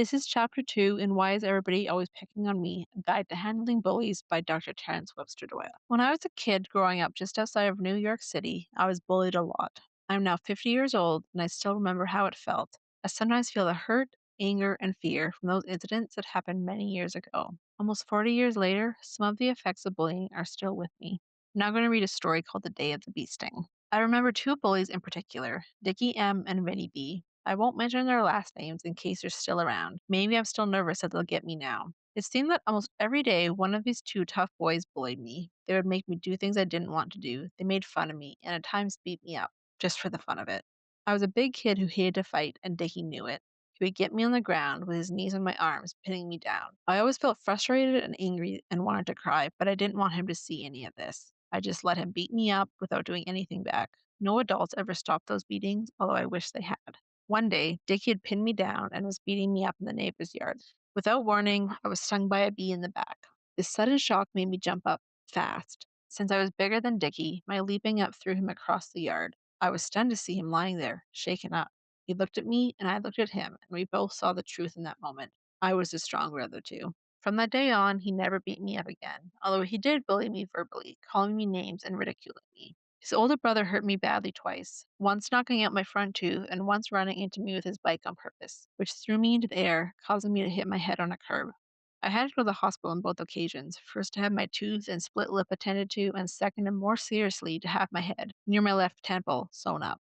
This is chapter 2 in Why is Everybody Always Picking on Me? A Guide to Handling Bullies by Dr. Terence Webster-Doyle. When I was a kid growing up just outside of New York City, I was bullied a lot. I'm now 50 years old and I still remember how it felt. I sometimes feel the hurt, anger, and fear from those incidents that happened many years ago. Almost 40 years later, some of the effects of bullying are still with me. I'm now going to read a story called The Day of the Bee Sting. I remember two bullies in particular, Dickie M. and Vinnie B. I won't mention their last names in case they're still around. Maybe I'm still nervous that they'll get me now. It seemed that almost every day one of these two tough boys bullied me. They would make me do things I didn't want to do. They made fun of me and at times beat me up, just for the fun of it. I was a big kid who hated to fight, and Dickie knew it. He would get me on the ground with his knees on my arms, pinning me down. I always felt frustrated and angry and wanted to cry, but I didn't want him to see any of this. I just let him beat me up without doing anything back. No adults ever stopped those beatings, although I wish they had. One day, Dickie had pinned me down and was beating me up in the neighbor's yard. Without warning, I was stung by a bee in the back. This sudden shock made me jump up fast. Since I was bigger than Dickie, my leaping up threw him across the yard. I was stunned to see him lying there, shaken up. He looked at me, and I looked at him, and we both saw the truth in that moment. I was the stronger of the two. From that day on, he never beat me up again, although he did bully me verbally, calling me names and ridiculing me. His older brother hurt me badly twice, once knocking out my front tooth and once running into me with his bike on purpose, which threw me into the air, causing me to hit my head on a curb. I had to go to the hospital on both occasions, first to have my tooth and split lip attended to, and second and more seriously to have my head, near my left temple, sewn up.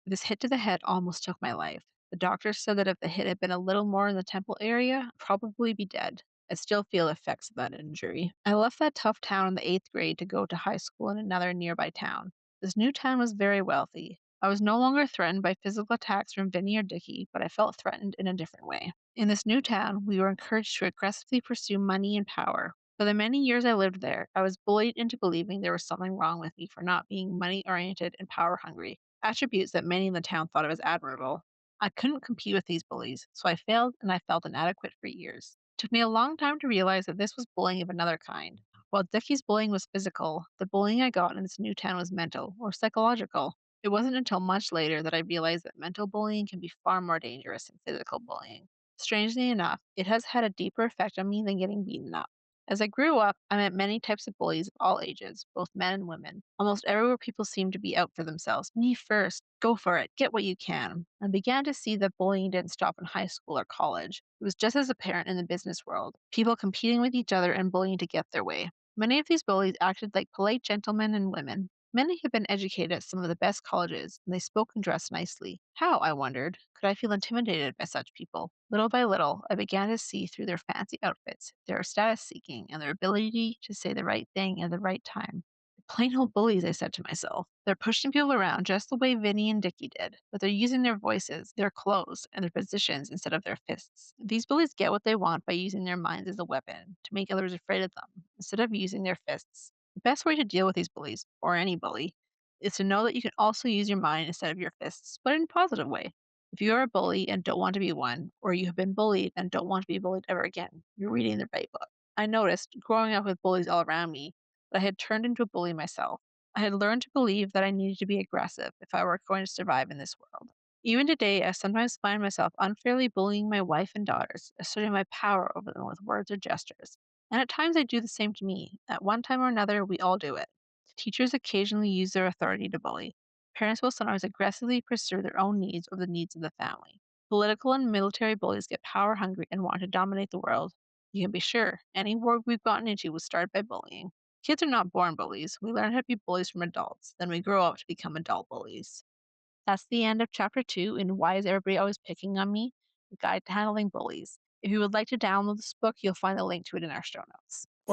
This hit to the head almost took my life. The doctor said that if the hit had been a little more in the temple area, I'd probably be dead. I still feel the effects of that injury. I left that tough town in the 8th grade to go to high school in another nearby town. This new town was very wealthy. I was no longer threatened by physical attacks from Vinny or Dickie, but I felt threatened in a different way. In this new town, we were encouraged to aggressively pursue money and power. For the many years I lived there, I was bullied into believing there was something wrong with me for not being money oriented and power hungry, attributes that many in the town thought of as admirable. I couldn't compete with these bullies, so I failed and I felt inadequate for years. It took me a long time to realize that this was bullying of another kind. While Dickie's bullying was physical, the bullying I got in this new town was mental or psychological. It wasn't until much later that I realized that mental bullying can be far more dangerous than physical bullying. Strangely enough, it has had a deeper effect on me than getting beaten up. As I grew up, I met many types of bullies of all ages, both men and women. Almost everywhere people seemed to be out for themselves. Me first, go for it, get what you can. I began to see that bullying didn't stop in high school or college. It was just as apparent in the business world. People competing with each other and bullying to get their way. Many of these bullies acted like polite gentlemen and women. Many had been educated at some of the best colleges, and they spoke and dressed nicely. How, I wondered, could I feel intimidated by such people? Little by little, I began to see through their fancy outfits, their status seeking, and their ability to say the right thing at the right time. Plain old bullies, I said to myself. They're pushing people around just the way Vinny and Dickie did, but they're using their voices, their clothes, and their positions instead of their fists. These bullies get what they want by using their minds as a weapon to make others afraid of them, instead of using their fists. The best way to deal with these bullies, or any bully, is to know that you can also use your mind instead of your fists, but in a positive way. If you are a bully and don't want to be one, or you have been bullied and don't want to be bullied ever again, you're reading the right book. I noticed, growing up with bullies all around me, that I had turned into a bully myself. I had learned to believe that I needed to be aggressive if I were going to survive in this world. Even today, I sometimes find myself unfairly bullying my wife and daughters, asserting my power over them with words or gestures. And at times I do the same to me. At one time or another, we all do it. Teachers occasionally use their authority to bully. Parents will sometimes aggressively pursue their own needs or the needs of the family. Political and military bullies get power hungry and want to dominate the world. You can be sure any war we've gotten into was started by bullying. Kids are not born bullies. We learn how to be bullies from adults. Then we grow up to become adult bullies. That's the end of chapter 2 in Why is Everybody Always Picking on Me? A Guide to Handling Bullies. If you would like to download this book, you'll find the link to it in our show notes.